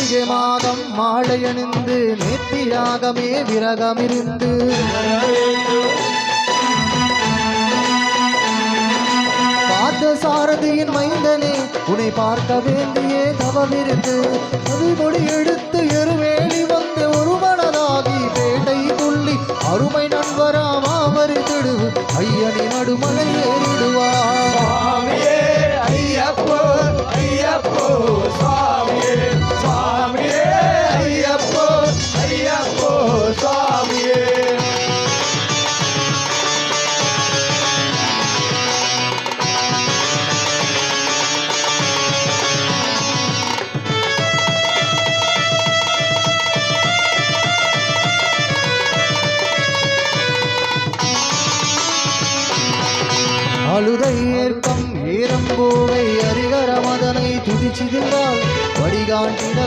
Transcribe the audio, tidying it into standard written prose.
கார்த்திகை மாதம் மாலையணிந்து நேர்த்தியாகமே விரகமிருந்து பார்த்த சாரதியின் மைந்தனே உன்னை பார்க்க வேண்டியே தவமிருந்து மொழி எடுத்து எருவேலி வந்து ஒரு மனதாகி பேட்டை துள்ளி அருமை நண்பராமா மறித்திடுவு ஐயனி நடுமலை ஏறிடுவார். ஐயப்போ ஐயப்போ சுவாமியே சுவாமியே ஐயப்போ ஐயப்போ சுவாமியே. அழுதை ஏற்கம் ஏரம்போவை அரிகர மதனை துதிச்சிதின்றால் வடிகாண்டிட